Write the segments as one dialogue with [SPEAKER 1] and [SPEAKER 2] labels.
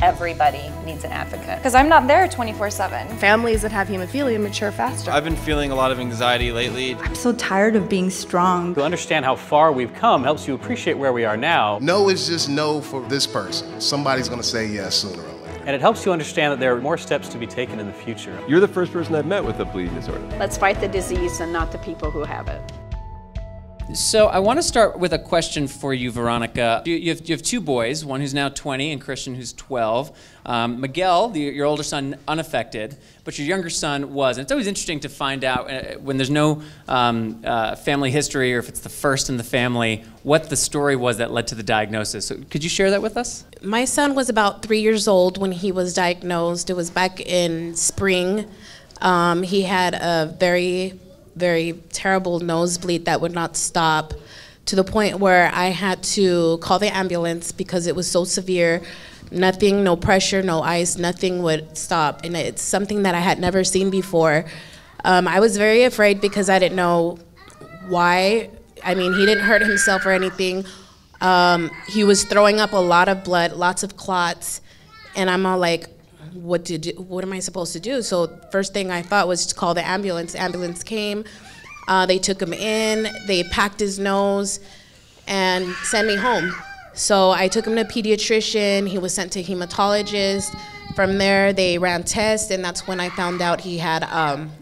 [SPEAKER 1] Everybody needs an advocate.
[SPEAKER 2] Because I'm not there 24/7.
[SPEAKER 3] Families that have hemophilia mature faster.
[SPEAKER 4] I've been feeling a lot of anxiety lately.
[SPEAKER 5] I'm so tired of being strong.
[SPEAKER 6] To understand how far we've come helps you appreciate where we are now.
[SPEAKER 7] No is just no for this person. Somebody's gonna say yes sooner or later.
[SPEAKER 6] And it helps you understand that there are more steps to be taken in the future.
[SPEAKER 8] You're the first person I've met with a bleeding disorder.
[SPEAKER 9] Let's fight the disease and not the people who have it.
[SPEAKER 10] So I want to start with a question for you, Veronica. You have two boys, one who's now 20 and Christian who's 12. Miguel, your older son, unaffected, but your younger son was. And it's always interesting to find out when there's no family history or if it's the first in the family, what the story was that led to the diagnosis. So could you share that with us?
[SPEAKER 11] My son was about 3 years old when he was diagnosed. It was back in spring. He had a very terrible nosebleed that would not stop, to the point where I had to call the ambulance because it was so severe. Nothing, no pressure, no ice, nothing would stop. And it's something that I had never seen before. I was very afraid because I didn't know why. I mean, he didn't hurt himself or anything. He was throwing up a lot of blood, lots of clots, and I'm all like, what am I supposed to do? So first thing I thought was to call the ambulance. The ambulance came, they took him in, they packed his nose and sent me home. So I took him to a pediatrician, he was sent to a hematologist. From there they ran tests, and that's when I found out he had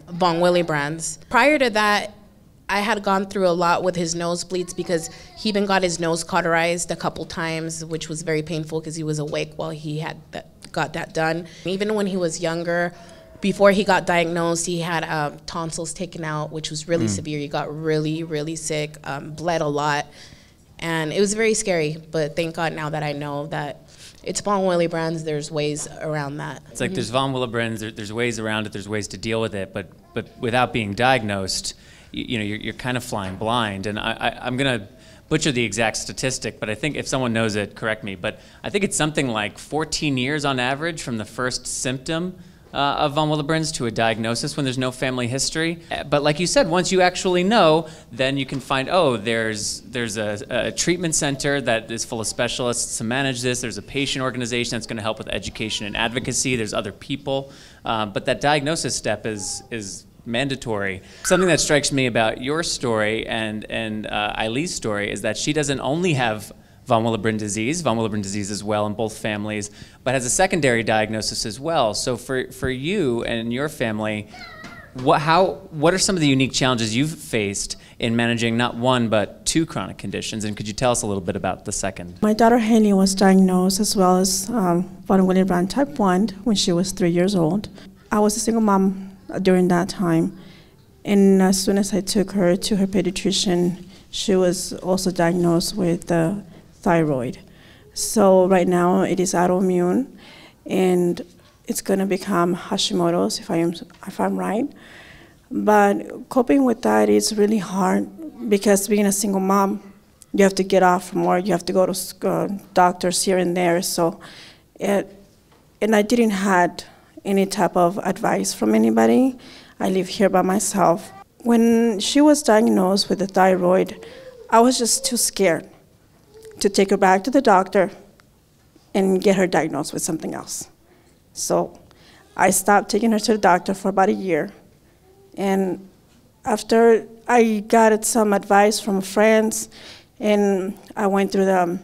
[SPEAKER 11] von Willebrand's. Prior to that, I had gone through a lot with his nosebleeds because he even got his nose cauterized a couple times, which was very painful because he was awake while he had got that done. Even when he was younger, before he got diagnosed, he had tonsils taken out, which was really severe. He got really sick, bled a lot, and it was very scary. But thank God now that I know that it's von Willebrand's, there's ways around that.
[SPEAKER 10] It's like there's von Willebrand's, there's ways around it, there's ways to deal with it, but without being diagnosed, you're kind of flying blind. And I'm going to butcher the exact statistic, but I think if someone knows it, correct me, but I think it's something like 14 years on average from the first symptom of von Willebrand's to a diagnosis when there's no family history. But like you said, once you actually know, then you can find, oh, there's a treatment center that is full of specialists to manage this. There's a patient organization that's going to help with education and advocacy. There's other people. But that diagnosis step is mandatory. Something that strikes me about your story and Eileen's story is that she doesn't only have von Willebrand disease as well in both families, but has a secondary diagnosis as well. So for you and your family, what are some of the unique challenges you've faced in managing not one but two chronic conditions? And could you tell us a little bit about the second?
[SPEAKER 12] My daughter Haley was diagnosed as well as von Willebrand type 1 when she was 3 years old. I was a single mom during that time, and as soon as I took her to her pediatrician, she was also diagnosed with thyroid. So right now it is autoimmune, and it's going to become Hashimoto's if I'm right. But coping with that is really hard because being a single mom, you have to get off from work, you have to go to doctors here and there. So, and I didn't have any type of advice from anybody. I live here by myself. When she was diagnosed with the thyroid, I was just too scared to take her back to the doctor and get her diagnosed with something else. So I stopped taking her to the doctor for about a year. And after I got some advice from friends, and I went through the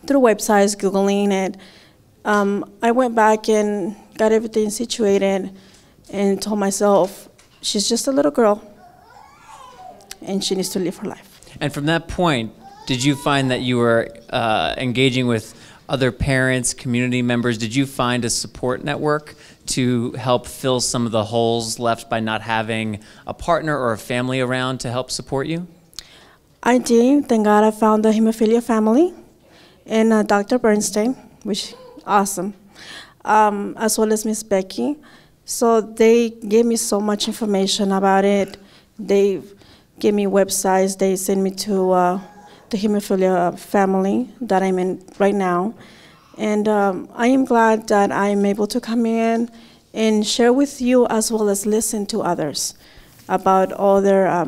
[SPEAKER 12] websites, Googling it, I went back and got everything situated and told myself, she's just a little girl and she needs to live her life.
[SPEAKER 10] And from that point, did you find that you were engaging with other parents, community members? Did you find a support network to help fill some of the holes left by not having a partner or a family around to help support you?
[SPEAKER 12] I did. Thank God I found the Hemophilia family and Dr. Bernstein, which awesome, as well as Miss Becky. So they gave me so much information about it. They gave me websites. They sent me to the Hemophilia family that I'm in right now. And I am glad that I'm able to come in and share with you as well as listen to others about all their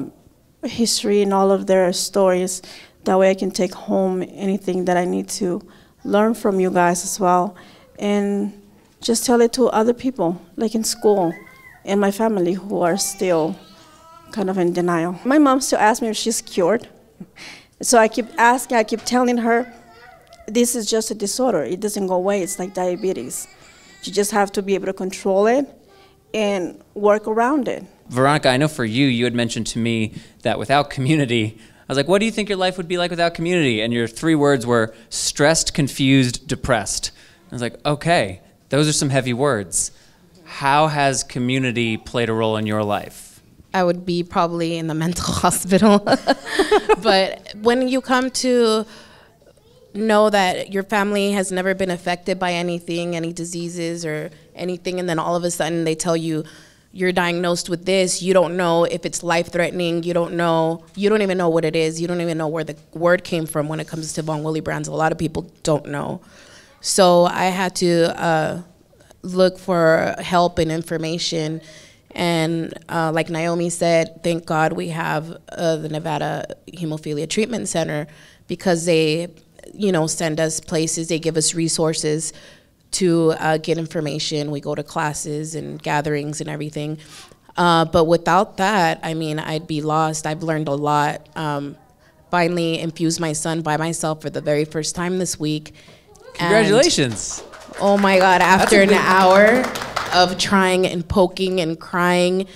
[SPEAKER 12] history and all of their stories. That way I can take home anything that I need to learn from you guys as well and just tell it to other people, like in school, and my family who are still kind of in denial. My mom still asks me if she's cured. So I keep asking, I keep telling her, this is just a disorder. It doesn't go away. It's like diabetes. You just have to be able to control it and work around it.
[SPEAKER 10] Veronica, I know for you, you had mentioned to me that without community, I was like, what do you think your life would be like without community? And your 3 words were stressed, confused, depressed. I was like, okay, those are some heavy words. How has community played a role in your life?
[SPEAKER 11] I would be probably in the mental hospital. But when you come to know that your family has never been affected by anything, any diseases or anything, and then all of a sudden they tell you you're diagnosed with this, you don't know if it's life-threatening, you don't even know what it is, you don't even know where the word came from when it comes to von Willebrand's. A lot of people don't know. So I had to look for help and information. And like Naomi said, thank God we have the Nevada Hemophilia Treatment Center, because they, send us places, they give us resources to get information. We go to classes and gatherings and everything. But without that, I mean, I'd be lost. I've learned a lot. Finally infused my son by myself for the very first time this week.
[SPEAKER 10] Congratulations.
[SPEAKER 11] And, oh my God, after an hour of trying and poking and crying,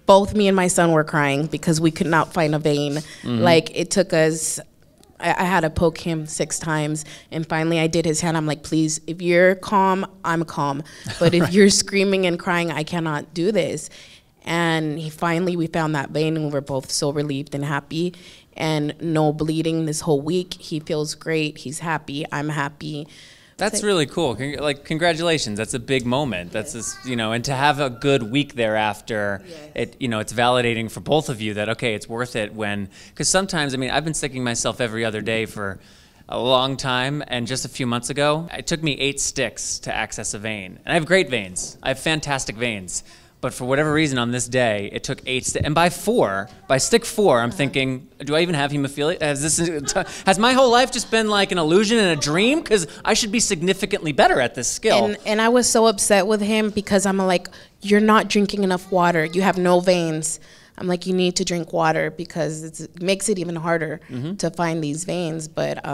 [SPEAKER 11] both me and my son were crying because we could not find a vein. Like, it took us, I had to poke him 6 times, and finally I did his hand. I'm like, please, if you're calm, I'm calm. But if you're screaming and crying, I cannot do this. And we found that vein, and we were both so relieved and happy. And no bleeding this whole week. He feels great. He's happy. I'm happy.
[SPEAKER 10] That's really cool. Congratulations. That's a big moment. That's just, and to have a good week thereafter, it's validating for both of you that, okay, it's worth it because sometimes, I've been sticking myself every other day for a long time, and just a few months ago, it took me 8 sticks to access a vein. And I have great veins. I have fantastic veins. But for whatever reason, on this day, it took 8 sticks. And by stick 4, I'm thinking, do I even have hemophilia? Has my whole life just been like an illusion and a dream? Because I should be significantly better at this skill.
[SPEAKER 11] And I was so upset with him because I'm like, you're not drinking enough water. You have no veins. I'm like, you need to drink water because it makes it even harder to find these veins. But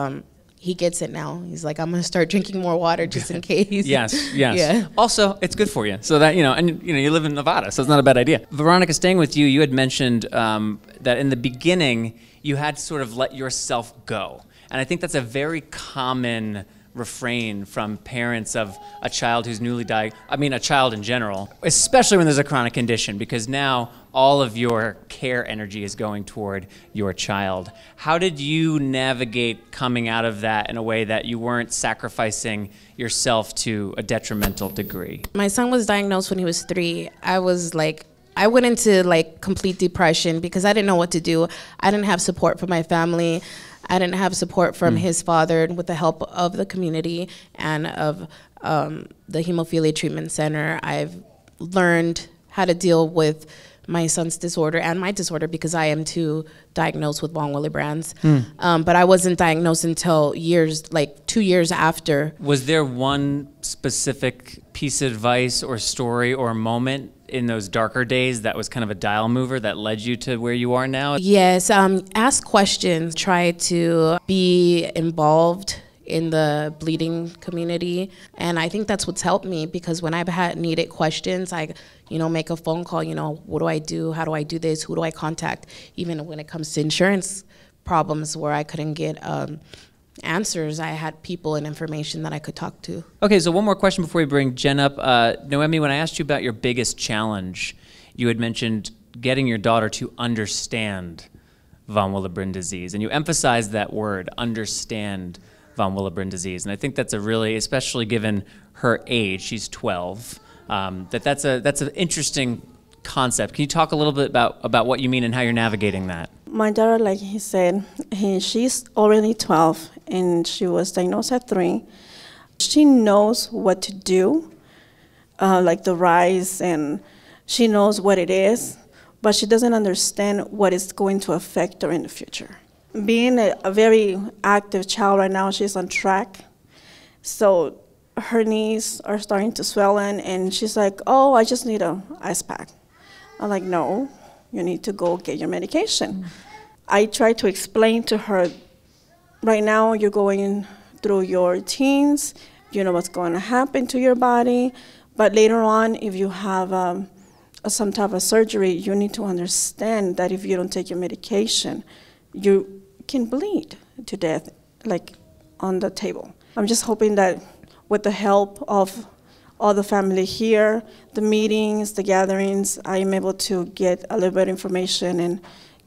[SPEAKER 11] he gets it now. He's like, I'm going to start drinking more water just in case.
[SPEAKER 10] Yes.
[SPEAKER 11] Yeah.
[SPEAKER 10] Also, it's good for you. So that, you live in Nevada, so it's not a bad idea. Veronica, staying with you, you had mentioned that in the beginning, you had to sort of let yourself go. And I think that's a very common refrain from parents of a child who's newly diagnosed, a child in general, especially when there's a chronic condition, because now all of your care energy is going toward your child. How did you navigate coming out of that in a way that you weren't sacrificing yourself to a detrimental degree?
[SPEAKER 11] My son was diagnosed when he was 3. I went into complete depression because I didn't know what to do. I didn't have support from my family. I didn't have support from his father, and with the help of the community and of the Hemophilia Treatment Center, I've learned how to deal with my son's disorder and my disorder because I am too diagnosed with von Willebrand's. But I wasn't diagnosed until 2 years after.
[SPEAKER 10] Was there one specific piece of advice or story or moment in those darker days that was kind of a dial mover that led you to where you are now?
[SPEAKER 11] Yes, ask questions, try to be involved in the bleeding community, and I think that's what's helped me because when I've needed questions, I make a phone call, what do I do, how do I do this, who do I contact, even when it comes to insurance problems where I couldn't get answers, I had people and information that I could talk to.
[SPEAKER 10] Okay, so one more question before we bring Jen up. Noemi, when I asked you about your biggest challenge, you had mentioned getting your daughter to understand von Willebrand disease, and you emphasized that word, understand von Willebrand disease, and I think that's a really, especially given her age, she's 12, that's an interesting concept. Can you talk a little bit about what you mean and how you're navigating that?
[SPEAKER 12] My daughter, like he said, she's already 12, and she was diagnosed at 3. She knows what to do, like the rise, and she knows what it is, but she doesn't understand what is going to affect her in the future. Being a very active child right now, she's on track, so her knees are starting to swell in, and she's like, oh, I just need an ice pack. I'm like, no, you need to go get your medication. I try to explain to her, right now you're going through your teens, you know what's going to happen to your body, but later on, if you have some type of surgery, you need to understand that if you don't take your medication, you can bleed to death, like on the table. I'm just hoping that with the help of all the family here, the meetings, the gatherings, I'm able to get a little bit of information and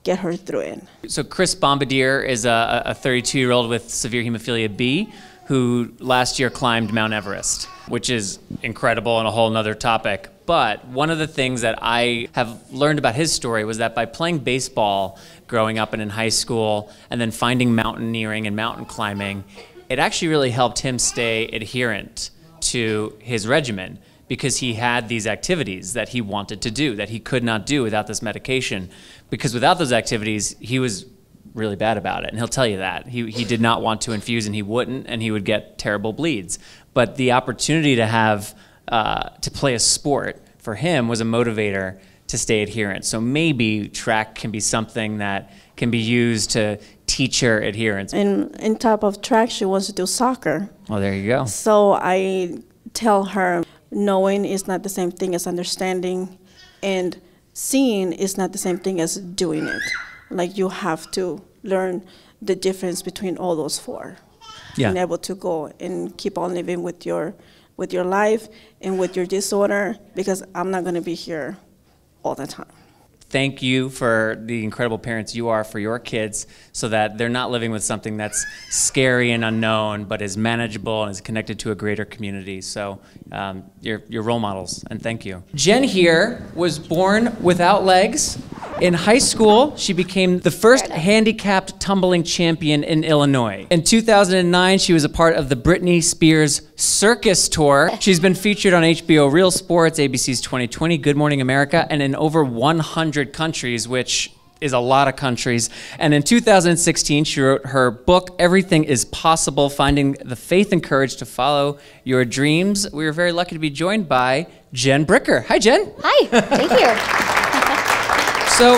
[SPEAKER 12] get her through it.
[SPEAKER 10] So Chris Bombardier is a 32-year-old with severe hemophilia B who last year climbed Mount Everest, which is incredible and a whole nother topic. But one of the things that I have learned about his story was that by playing baseball growing up and in high school and then finding mountaineering and mountain climbing, it actually really helped him stay adherent to his regimen because he had these activities that he wanted to do that he could not do without this medication. Because without those activities, he was really bad about it, and he'll tell you that. He did not want to infuse, and he wouldn't, and he would get terrible bleeds. But the opportunity to have, to play a sport for him was a motivator to stay adherent. So maybe track can be something that can be used to teach her adherence.
[SPEAKER 12] And in top of track, she wants to do soccer.
[SPEAKER 10] Well, there you go.
[SPEAKER 12] So I tell her, knowing is not the same thing as understanding, and seeing is not the same thing as doing it. Like, you have to learn the difference between all those four.
[SPEAKER 10] Yeah.
[SPEAKER 12] And able to go and keep on living with your life and with your disorder, because I'm not going to be here all the time.
[SPEAKER 10] Thank you for the incredible parents you are for your kids so that they're not living with something that's scary and unknown, but is manageable and is connected to a greater community. So you're role models, and thank you. Jen here was born without legs. In high school, she became the first handicapped tumbling champion in Illinois. In 2009, she was a part of the Britney Spears Circus Tour. She's been featured on HBO Real Sports, ABC's 2020, Good Morning America, and in over 100 countries, which is a lot of countries. And in 2016, she wrote her book, Everything is Possible, Finding the Faith and Courage to Follow Your Dreams. We were very lucky to be joined by Jen Bricker. Hi, Jen.
[SPEAKER 13] Hi, thank you.
[SPEAKER 10] So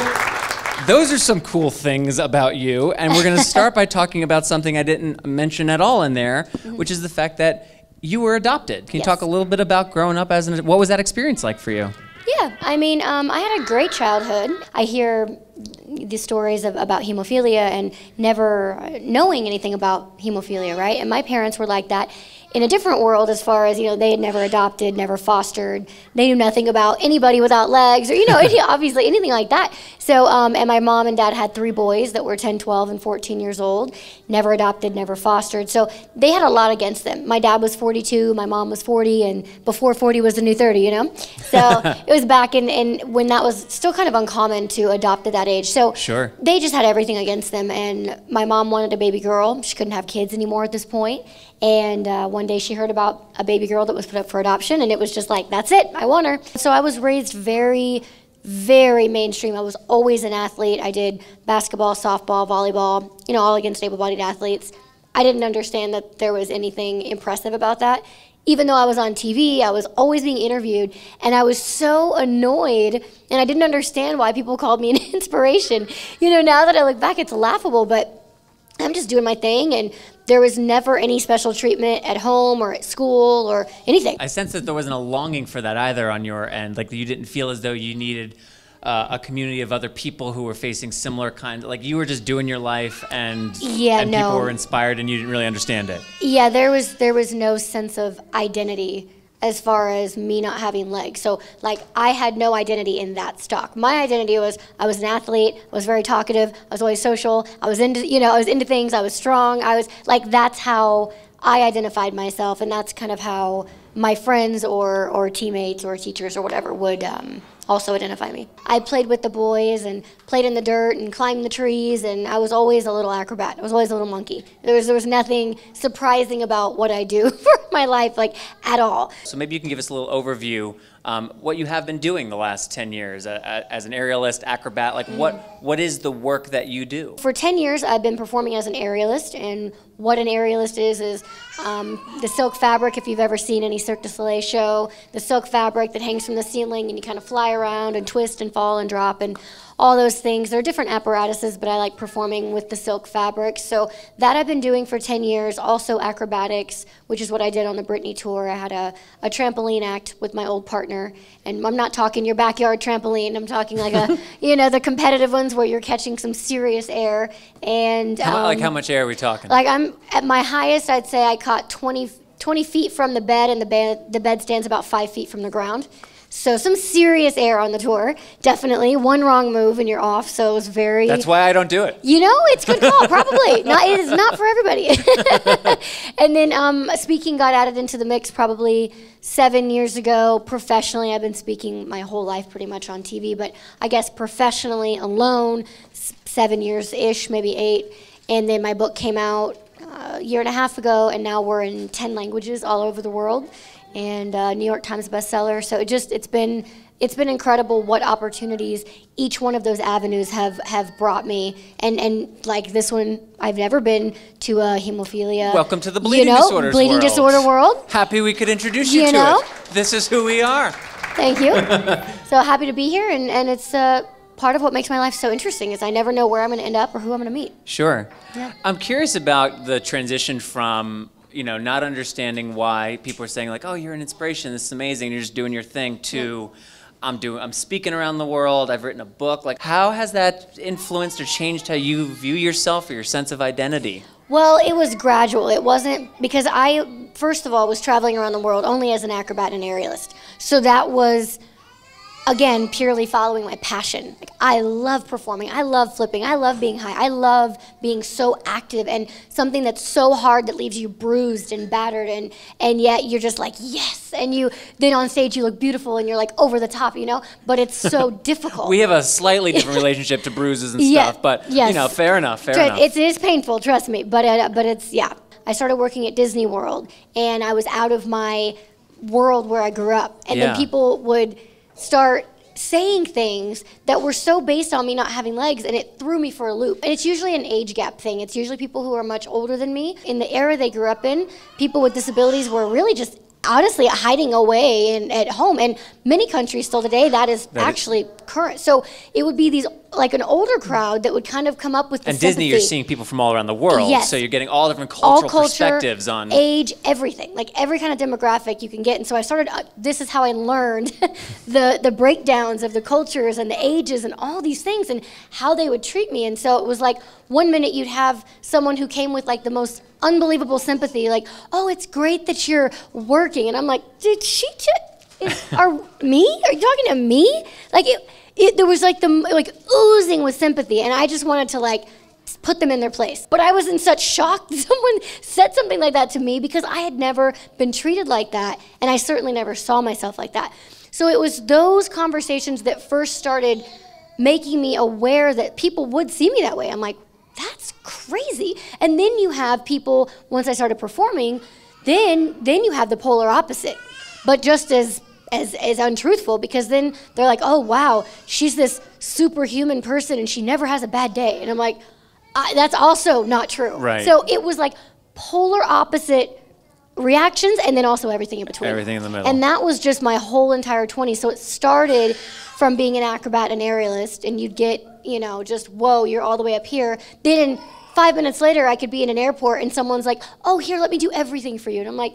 [SPEAKER 10] those are some cool things about you, and we're going to start by talking about something I didn't mention at all in there, which is the fact that you were adopted. Can you talk a little bit about growing up as what was that experience like for you?
[SPEAKER 13] Yeah, I mean, I had a great childhood. I hear the stories about hemophilia and never knowing anything about hemophilia, right? And my parents were like that in a different world, as far as, they had never adopted, never fostered. They knew nothing about anybody without legs, or, obviously anything like that. So, and my mom and dad had 3 boys that were 10, 12, and 14 years old, never adopted, never fostered. So they had a lot against them. My dad was 42, my mom was 40, and before 40 was the new 30, So it was back in when that was still kind of uncommon to adopt at that age. So
[SPEAKER 10] sure.
[SPEAKER 13] They just had everything against them, and my mom wanted a baby girl. She couldn't have kids anymore at this point. And one day she heard about a baby girl that was put up for adoption, and it was just like, that's it, I want her. So I was raised very, very mainstream. I was always an athlete. I did basketball, softball, volleyball, all against able-bodied athletes. I didn't understand that there was anything impressive about that. Even though I was on TV, I was always being interviewed, and I was so annoyed, and I didn't understand why people called me an inspiration. Now that I look back, it's laughable, but I'm just doing my thing, and there was never any special treatment at home or at school or anything.
[SPEAKER 10] I sense that there wasn't a longing for that either on your end, like you didn't feel as though you needed a community of other people who were facing similar like you were just doing your life and people were inspired and you didn't really understand it.
[SPEAKER 13] Yeah, there was no sense of identity as far as me not having legs. So I had no identity in that stock. My identity was I was an athlete, I was very talkative, I was always social, I was into things, I was strong, I was that's how I identified myself, and that's kind of how my friends or teammates or teachers or whatever would also identify me. I played with the boys and played in the dirt and climbed the trees, and I was always a little acrobat. I was always a little monkey. There was nothing surprising about what I do for my life, at all.
[SPEAKER 10] So maybe you can give us a little overview what you have been doing the last 10 years as an aerialist, acrobat. What is the work that you do?
[SPEAKER 13] For 10 years, I've been performing as an aerialist, and what an aerialist is The silk fabric, if you've ever seen any Cirque du Soleil show, the silk fabric that hangs from the ceiling and you kind of fly around and twist and fall and drop and all those things. There are different apparatuses, but I like performing with the silk fabric. So that I've been doing for 10 years. Also acrobatics, which is what I did on the Britney tour. I had a trampoline act with my old partner. And I'm not talking your backyard trampoline. I'm talking like a, the competitive ones where you're catching some serious air. And
[SPEAKER 10] how much air are we talking?
[SPEAKER 13] Like I'm at my highest, I'd say I caught 20 feet from the bed, and the bed stands about 5 feet from the ground. So some serious air on the tour, definitely. One wrong move and you're off, so it was very...
[SPEAKER 10] That's why I don't do it.
[SPEAKER 13] It's good call, probably. It is not for everybody. And then speaking got added into the mix probably 7 years ago. Professionally, I've been speaking my whole life pretty much on TV, but I guess professionally alone, 7 years-ish, maybe 8. And then my book came out a year and a half ago, and now we're in 10 languages all over the world. And New York Times bestseller. So it's been incredible what opportunities each one of those avenues have brought me. And like this one, I've never been to a hemophilia.
[SPEAKER 10] Welcome to the bleeding disorders
[SPEAKER 13] bleeding disorder world.
[SPEAKER 10] Happy we could introduce you to it. This is who we are.
[SPEAKER 13] Thank you. So happy to be here, and it's part of what makes my life so interesting is I never know where I'm going to end up or who I'm going to meet.
[SPEAKER 10] Sure.
[SPEAKER 13] Yeah.
[SPEAKER 10] I'm curious about the transition from not understanding why people are saying like, oh, you're an inspiration, this is amazing, you're just doing your thing, to I'm speaking around the world, I've written a book. Like, how has that influenced or changed how you view yourself or your sense of identity?
[SPEAKER 13] Well, it was gradual. It wasn't, because I, first of all, was traveling around the world only as an acrobat and aerialist. So that was, again, purely following my passion. Like, I love performing, I love flipping, I love being high, I love being so active, and something that's so hard that leaves you bruised and battered, and yet you're just like, yes, and then on stage you look beautiful and you're like over the top, but it's so difficult.
[SPEAKER 10] We have a slightly different relationship to bruises and stuff, but fair enough.
[SPEAKER 13] It is painful, trust me, but it's, I started working at Disney World, and I was out of my world where I grew up, and then people would start saying things that were so based on me not having legs, and it threw me for a loop. And it's usually an age gap thing. It's usually people who are much older than me. In the era they grew up in, people with disabilities were really just honestly hiding away at home. And many countries still today, that is actually current. So it would be these, like an older crowd that would kind of come up with the sympathy.
[SPEAKER 10] Disney, you're seeing people from all around the world.
[SPEAKER 13] Yes.
[SPEAKER 10] So you're getting all different cultural perspectives on
[SPEAKER 13] age, everything, like every kind of demographic you can get. And so I started, this is how I learned the breakdowns of the cultures and the ages and all these things and how they would treat me. And so it was like, one minute you'd have someone who came with like the most unbelievable sympathy, like, oh, it's great that you're working. And I'm like, did she just, me? Are you talking to me? Like, there was like oozing with sympathy, and I just wanted to like put them in their place. But I was in such shock that someone said something like that to me, because I had never been treated like that, and I certainly never saw myself like that. So it was those conversations that first started making me aware that people would see me that way. I'm like, that's crazy. And then you have people, once I started performing, then you have the polar opposite, but just as untruthful, because then they're like, oh wow, she's this superhuman person and she never has a bad day. And I'm like, that's also not true.
[SPEAKER 10] Right.
[SPEAKER 13] So it was like polar opposite reactions, and then also everything in between.
[SPEAKER 10] Everything in the middle.
[SPEAKER 13] And that was just my whole entire 20s. So it started from being an acrobat and aerialist, and you'd get, just, whoa, you're all the way up here. Then 5 minutes later, I could be in an airport and someone's like, oh, here, let me do everything for you. And I'm like,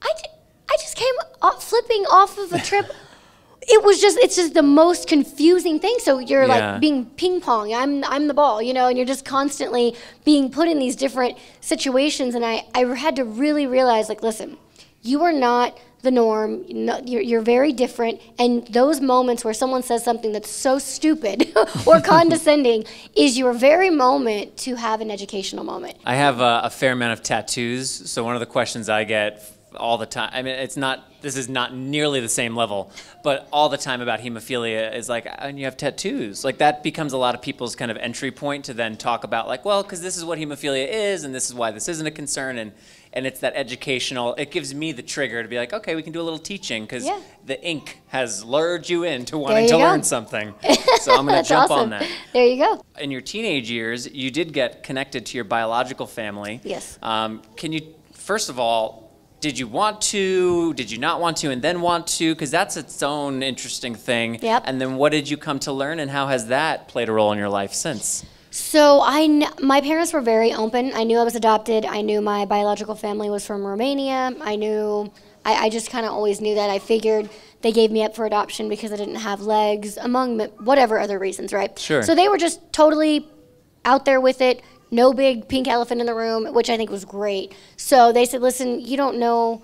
[SPEAKER 13] I just came flipping off of a trip. It's just the most confusing thing. So you're like being ping pong. I'm the ball, and you're just constantly being put in these different situations. And I had to really realize, like, listen, you are not the norm. You're very different. And those moments where someone says something that's so stupid or condescending is your very moment to have an educational moment.
[SPEAKER 10] I have a fair amount of tattoos. So one of the questions I get all the time, I mean, this is not nearly the same level, but all the time about hemophilia is like, and you have tattoos. Like, that becomes a lot of people's kind of entry point to then talk about, like, well, because this is what hemophilia is, and this is why this isn't a concern, and it's that educational, it gives me the trigger to be like, okay, we can do a little teaching, because the ink has lured you into wanting to learn something. So I'm going to jump on that.
[SPEAKER 13] There you go.
[SPEAKER 10] In your teenage years, you did get connected to your biological family.
[SPEAKER 13] Yes.
[SPEAKER 10] Can you first of all, did you want to, did you not want to, and then want to? Because that's its own interesting thing.
[SPEAKER 13] Yep.
[SPEAKER 10] And then what did you come to learn, and how has that played a role in your life since?
[SPEAKER 13] So my parents were very open. I knew I was adopted. I knew my biological family was from Romania. I just kind of always knew that. I figured they gave me up for adoption because I didn't have legs, among whatever other reasons, right?
[SPEAKER 10] Sure.
[SPEAKER 13] So they were just totally out there with it. No big pink elephant in the room, which I think was great. So they said, listen, you don't know,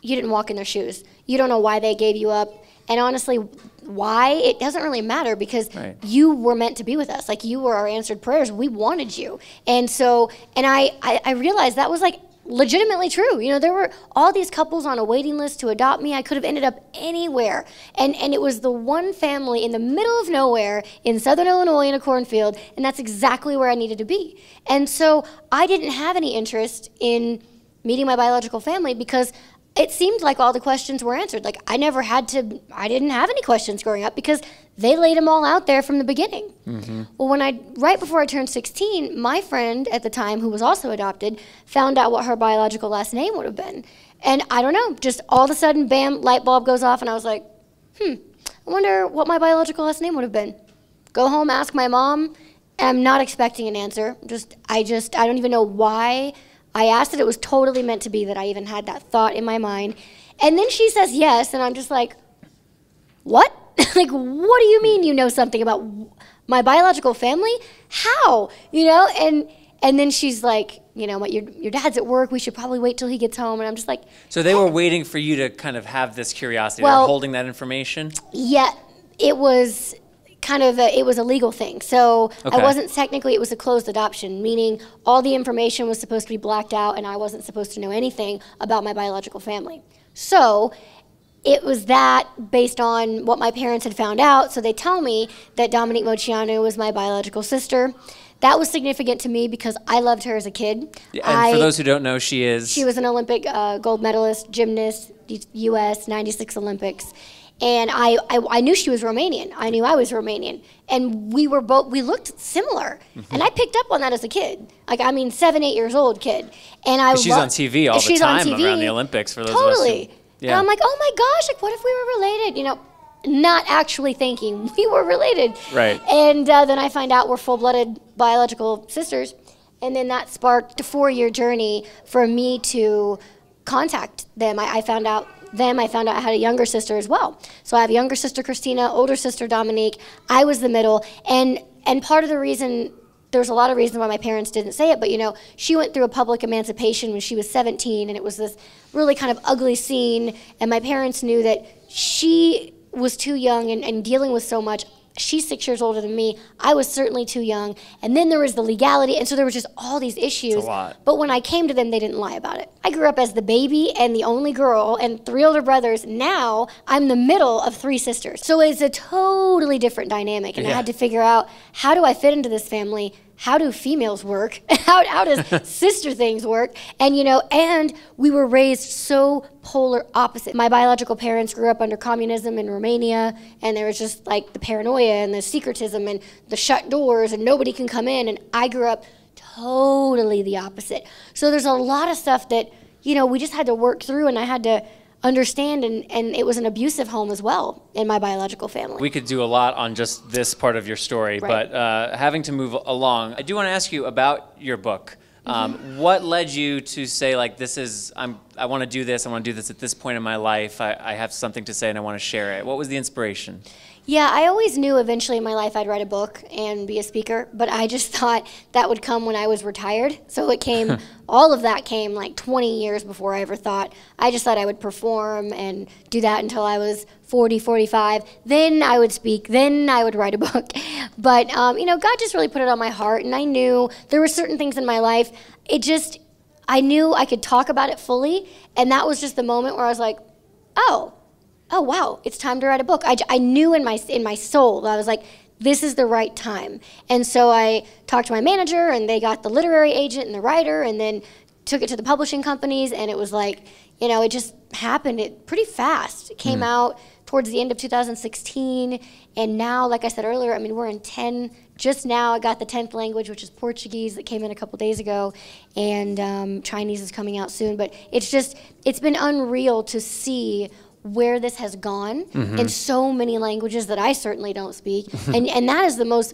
[SPEAKER 13] you didn't walk in their shoes. You don't know why they gave you up. And honestly, why, it doesn't really matter, because you were meant to be with us. Like, you were our answered prayers. We wanted you. And so, and I realized that was like legitimately true. You know, there were all these couples on a waiting list to adopt me. I could have ended up anywhere. And it was the one family in the middle of nowhere in southern Illinois in a cornfield, and that's exactly where I needed to be. And so I didn't have any interest in meeting my biological family because it seemed like all the questions were answered. Like, I didn't have any questions growing up because they laid them all out there from the beginning. Mm-hmm. Well, right before I turned 16, my friend at the time, who was also adopted, found out what her biological last name would have been. And I don't know, just all of a sudden, bam, light bulb goes off, and I was like, I wonder what my biological last name would have been. Go home, ask my mom. I'm not expecting an answer. I don't even know why I asked it. It was totally meant to be that I even had that thought in my mind. And then she says yes, and I'm just like, what? Like, what do you mean you know something about my biological family? How? You know, and then she's like, you know, your dad's at work, we should probably wait till he gets home. And I'm just like,
[SPEAKER 10] so they were waiting for you to kind of have this curiosity. Well, they were holding that information?
[SPEAKER 13] Yeah, it was kind of it was a legal thing. So I wasn't technically, it was a closed adoption, meaning all the information was supposed to be blacked out and I wasn't supposed to know anything about my biological family. So it was that based on what my parents had found out. So they tell me that Dominique Mociano was my biological sister. That was significant to me because I loved her as a kid.
[SPEAKER 10] And for those who don't know, she
[SPEAKER 13] was an Olympic gold medalist, gymnast, U.S. 96 Olympics. And I knew she was Romanian. I knew I was Romanian. And we looked similar. Mm-hmm. And I picked up on that as a kid. Like, 7, 8 years old kid. And
[SPEAKER 10] she's on TV all the time around the Olympics for those of us who,
[SPEAKER 13] And I'm like, oh my gosh, like, what if we were related? You know, not actually thinking we were related.
[SPEAKER 10] Right.
[SPEAKER 13] And then I find out we're full-blooded biological sisters. And then that sparked a 4-year journey for me to contact them. I found out I had a younger sister as well. So I have a younger sister, Christina, older sister, Dominique. I was the middle. And part of the reason, there's a lot of reasons why my parents didn't say it, but, you know, she went through a public emancipation when she was 17, and it was this really kind of ugly scene. And my parents knew that she was too young and dealing with so much. She's 6 years older than me. I was certainly too young. And then there was the legality, and so there was just all these issues.
[SPEAKER 10] It's a lot.
[SPEAKER 13] But when I came to them, they didn't lie about it. I grew up as the baby and the only girl and 3 older brothers. Now I'm the middle of 3 sisters. So it's a totally different dynamic, and I had to figure out, how do I fit into this family? How do females work? How does sister things work? And, you know, and we were raised so polar opposite. My biological parents grew up under communism in Romania, and there was just like the paranoia and the secretism and the shut doors and nobody can come in. And I grew up totally the opposite. So there's a lot of stuff that, you know, we just had to work through, and I had to understand, and it was an abusive home as well in my biological family.
[SPEAKER 10] We could do a lot on just this part of your story, but having to move along, I do want to ask you about your book. What led you to say, like, I want to do this, I want to do this at this point in my life, I have something to say and I want to share it? What was the inspiration?
[SPEAKER 13] Yeah, I always knew eventually in my life I'd write a book and be a speaker, but I just thought that would come when I was retired. So it came, all of that came like 20 years before I ever thought. I just thought I would perform and do that until I was 40, 45. Then I would speak, then I would write a book. But, you know, God just really put it on my heart, and I knew there were certain things in my life, I knew I could talk about it fully, and that was just the moment where I was like, oh wow, it's time to write a book. I knew in my soul that I was like, this is the right time. And so I talked to my manager, and they got the literary agent and the writer, and then took it to the publishing companies, and it was like, you know, it just happened pretty fast. It came out towards the end of 2016, and now, like I said earlier, I mean, we're in 10. Just now, I got the 10th language, which is Portuguese, that came in a couple days ago, and Chinese is coming out soon. But it's been unreal to see where this has gone in so many languages that I certainly don't speak, and that is the most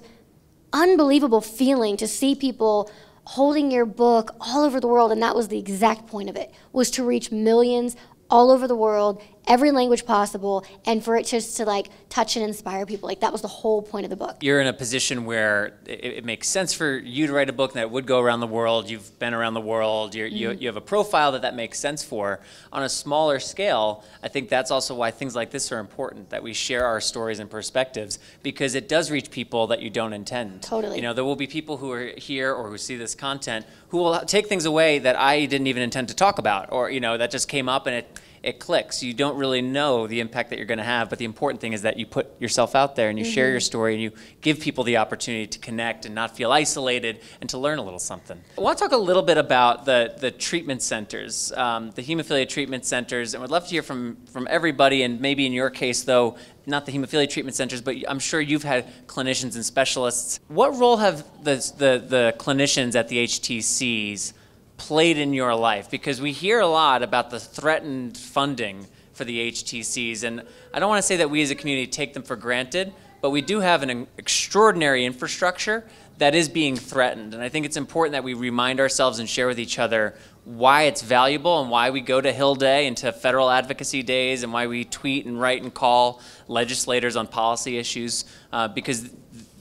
[SPEAKER 13] unbelievable feeling, to see people holding your book all over the world. And that was the exact point of it, was to reach millions all over the world, every language possible, and for it just to like touch and inspire people. Like, that was the whole point of the book.
[SPEAKER 10] You're in a position where it makes sense for you to write a book that would go around the world. You've been around the world. You have a profile that makes sense for. On a smaller scale, I think that's also why things like this are important, that we share our stories and perspectives, because it does reach people that you don't intend.
[SPEAKER 13] Totally.
[SPEAKER 10] You know, there will be people who are here or who see this content who will take things away that I didn't even intend to talk about, or, you know, that just came up and it clicks. You don't really know the impact that you're going to have, but the important thing is that you put yourself out there and you share your story and you give people the opportunity to connect and not feel isolated and to learn a little something. I want to talk a little bit about the treatment centers, the hemophilia treatment centers, and would love to hear from everybody, and maybe in your case, though, not the hemophilia treatment centers, but I'm sure you've had clinicians and specialists. What role have the clinicians at the HTCs played in your life? Because we hear a lot about the threatened funding for the HTCs, and I don't want to say that we as a community take them for granted, but we do have an extraordinary infrastructure that is being threatened, and I think it's important that we remind ourselves and share with each other why it's valuable and why we go to Hill Day and to federal advocacy days and why we tweet and write and call legislators on policy issues, because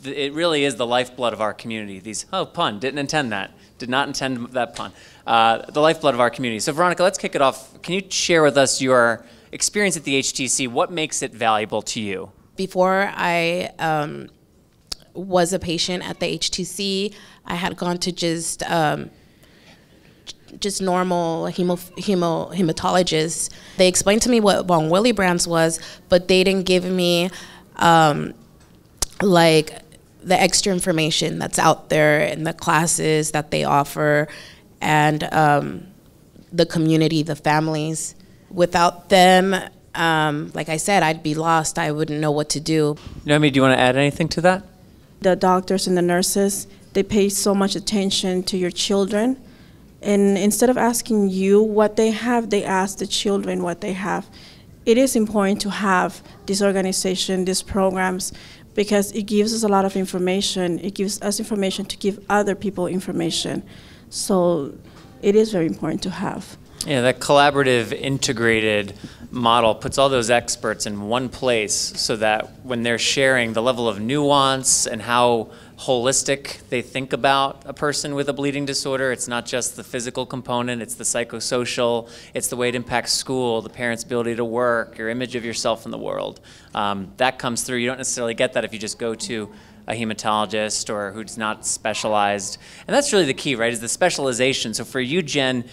[SPEAKER 10] it really is the lifeblood of our community. Pun, didn't intend that. Did not intend that pun. The lifeblood of our community. So Veronica, let's kick it off. Can you share with us your experience at the HTC? What makes it valuable to you?
[SPEAKER 11] Before I was a patient at the HTC, I had gone to just normal hematologists. They explained to me what von Willebrand's was, but they didn't give me like the extra information that's out there in the classes that they offer, and the community, the families. Without them, like I said, I'd be lost. I wouldn't know what to do.
[SPEAKER 10] Noemi, do you want to add anything to that?
[SPEAKER 12] The doctors and the nurses, they pay so much attention to your children. And instead of asking you what they have, they ask the children what they have. It is important to have this organization, these programs, because it gives us a lot of information. It gives us information to give other people information. So it is very important to have.
[SPEAKER 10] Yeah, that collaborative, integrated model puts all those experts in one place so that when they're sharing the level of nuance and how holistic they think about a person with a bleeding disorder, it's not just the physical component, it's the psychosocial, it's the way it impacts school, the parent's ability to work, your image of yourself in the world. That comes through. You don't necessarily get that if you just go to a hematologist or who's not specialized. And that's really the key, right, is the specialization. So for you, Jen,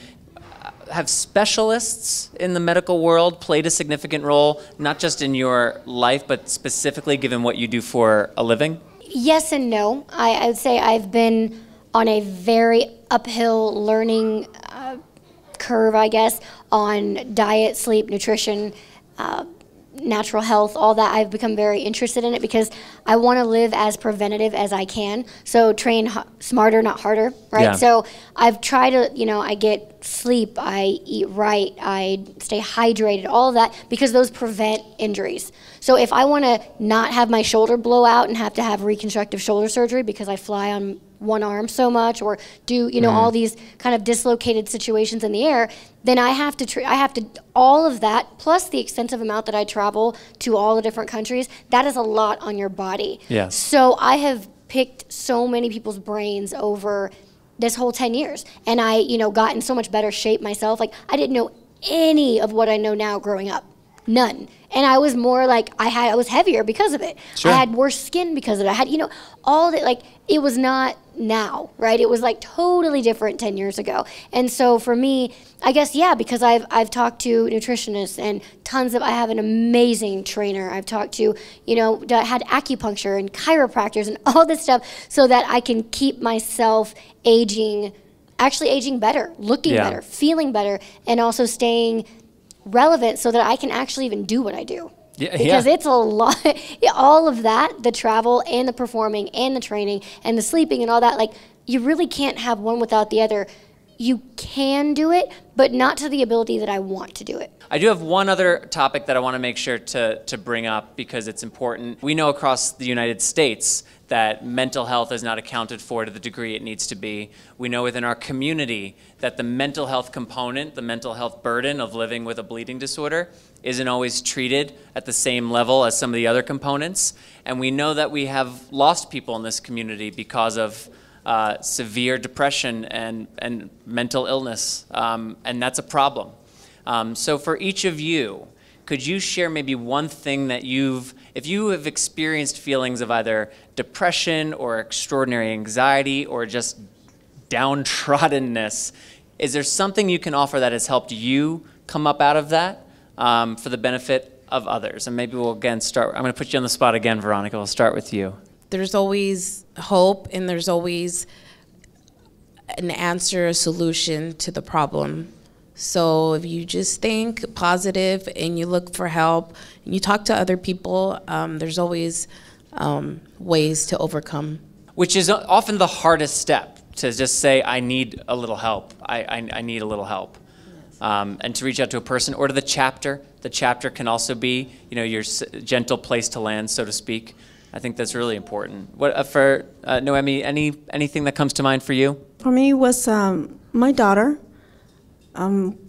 [SPEAKER 10] have specialists in the medical world played a significant role, not just in your life, but specifically given what you do for a living?
[SPEAKER 13] Yes and no. I would say I've been on a very uphill learning curve, I guess, on diet, sleep, nutrition, natural health, all that. I've become very interested in it because I want to live as preventative as I can. So train smarter, not harder, right?
[SPEAKER 10] Yeah.
[SPEAKER 13] So I've tried to, I get sleep, I eat right, I stay hydrated, all of that, because those prevent injuries. So if I want to not have my shoulder blow out and have to have reconstructive shoulder surgery because I fly on one arm so much, or do all these kind of dislocated situations in the air, then I have to all of that plus the extensive amount that I travel to all the different countries. That is a lot on your body.
[SPEAKER 10] Yes.
[SPEAKER 13] So I have picked so many people's brains over this whole 10 years, and I got in so much better shape myself. Like, I didn't know any of what I know now growing up. None. And I was more like, I was heavier because of it.
[SPEAKER 10] Sure.
[SPEAKER 13] I had worse skin because of it. I had, all that, like, it was not now, right? It was like totally different 10 years ago. And so for me, I guess, yeah, because I've talked to nutritionists and I have an amazing trainer. I've talked to, had acupuncture and chiropractors and all this stuff so that I can keep myself actually aging better, looking better, feeling better, and also staying relevant so that I can actually even do what I do. Because it's a lot, all of that, the travel and the performing and the training and the sleeping and all that, like, you really can't have one without the other. You can do it, but not to the ability that I want to do it.
[SPEAKER 10] I do have one other topic that I want to make sure to bring up because it's important. We know across the United States that mental health is not accounted for to the degree it needs to be. We know within our community that the mental health component, the mental health burden of living with a bleeding disorder isn't always treated at the same level as some of the other components. And we know that we have lost people in this community because of severe depression and mental illness, and that's a problem. So for each of you, could you share maybe one thing that if you have experienced feelings of either depression or extraordinary anxiety or just downtroddenness, is there something you can offer that has helped you come up out of that for the benefit of others? And maybe we'll again start, I'm gonna put you on the spot again, Veronica, we'll start with you.
[SPEAKER 11] There's always hope and there's always an answer, a solution to the problem. So if you just think positive and you look for help and you talk to other people, there's always ways to overcome. Which is often the hardest step, to just say, I need a little help. I need a little help. And to reach out to a person or to the chapter. The chapter can also be, your gentle place to land, so to speak. I think that's really important. What for Noemi? Anything that comes to mind for you?
[SPEAKER 12] For me, it was my daughter,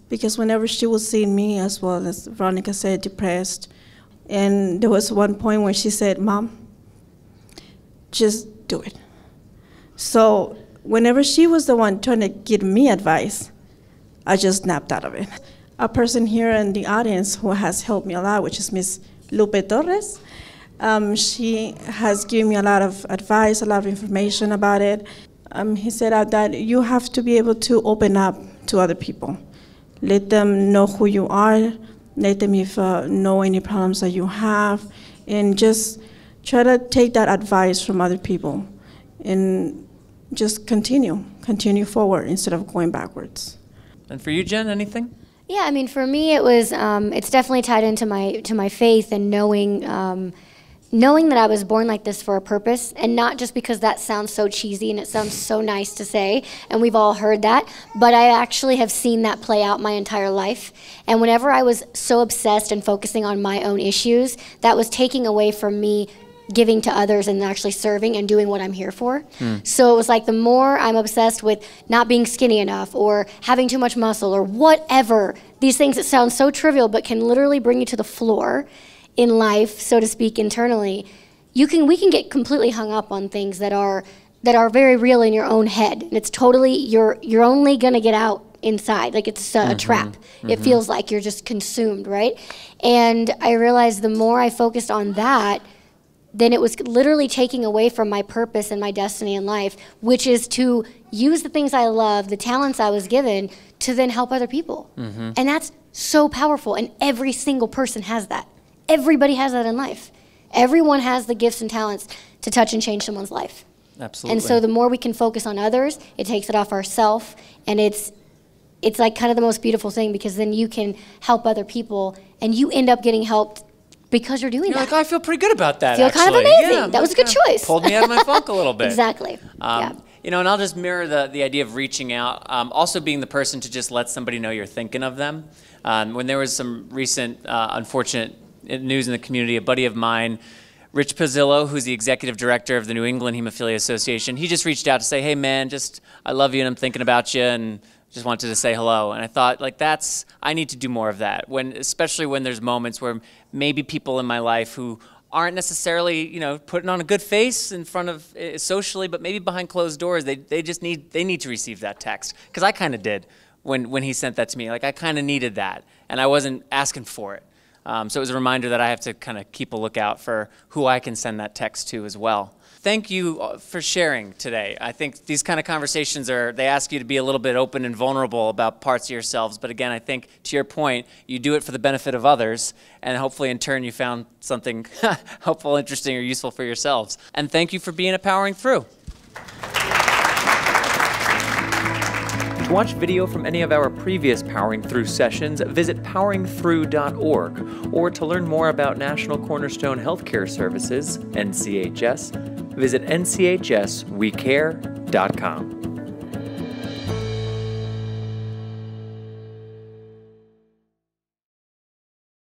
[SPEAKER 12] because whenever she was seeing me, as well as Veronica said, depressed, and there was one point when she said, "Mom, just do it." So whenever she was the one trying to give me advice, I just snapped out of it. A person here in the audience who has helped me a lot, which is Miss Lupe Torres. She has given me a lot of advice, a lot of information about it. He said that you have to be able to open up to other people. Let them know who you are. Let them know any problems that you have. And just try to take that advice from other people. And just continue forward instead of going backwards.
[SPEAKER 10] And for you, Jen, anything?
[SPEAKER 13] Yeah, I mean, for me, it was, it's definitely tied into my faith and knowing that I was born like this for a purpose, and not just because that sounds so cheesy and it sounds so nice to say, and we've all heard that, but I actually have seen that play out my entire life. And whenever I was so obsessed and focusing on my own issues, that was taking away from me giving to others and actually serving and doing what I'm here for. So it was like the more I'm obsessed with not being skinny enough or having too much muscle or whatever, these things that sound so trivial but can literally bring you to the floor in life, so to speak, internally, we can get completely hung up on things that are very real in your own head. And it's totally, you're only gonna get out inside, like it's a trap. It feels like you're just consumed, right? And I realized the more I focused on that, then it was literally taking away from my purpose and my destiny in life, which is to use the things I love, the talents I was given, to then help other people. And that's so powerful, and every single person has that. Everybody has that in life. Everyone has the gifts and talents to touch and change someone's life.
[SPEAKER 10] Absolutely.
[SPEAKER 13] And so the more we can focus on others, it takes it off ourselves, and it's like kind of the most beautiful thing, because then you can help other people, and you end up getting helped because you're doing that.
[SPEAKER 10] Like, oh, I feel pretty good about that,
[SPEAKER 13] feel
[SPEAKER 10] actually.
[SPEAKER 13] Kind of amazing.
[SPEAKER 10] Yeah,
[SPEAKER 13] that was a good choice.
[SPEAKER 10] Pulled me out of my funk a little bit.
[SPEAKER 13] Exactly. Yeah.
[SPEAKER 10] And I'll just mirror the idea of reaching out, also being the person to just let somebody know you're thinking of them. When there was some recent unfortunate news in the community, a buddy of mine, Rich Pizzillo, who's the executive director of the New England Hemophilia Association, he just reached out to say, hey man, I love you and I'm thinking about you and just wanted to say hello. And I thought, like, I need to do more of that, especially when there's moments where maybe people in my life who aren't necessarily, putting on a good face in front of socially, but maybe behind closed doors, they need to receive that text. Because I kind of did when he sent that to me. Like, I kind of needed that, and I wasn't asking for it. So it was a reminder that I have to kind of keep a lookout for who I can send that text to as well. Thank you for sharing today. I think these kind of conversations they ask you to be a little bit open and vulnerable about parts of yourselves. But again, I think to your point, you do it for the benefit of others, and hopefully in turn you found something helpful, interesting, or useful for yourselves. And thank you for being a Powering Through.
[SPEAKER 14] To watch video from any of our previous Powering Through sessions, visit poweringthrough.org, or to learn more about National Cornerstone Healthcare Services, NCHS, visit nchswecare.com.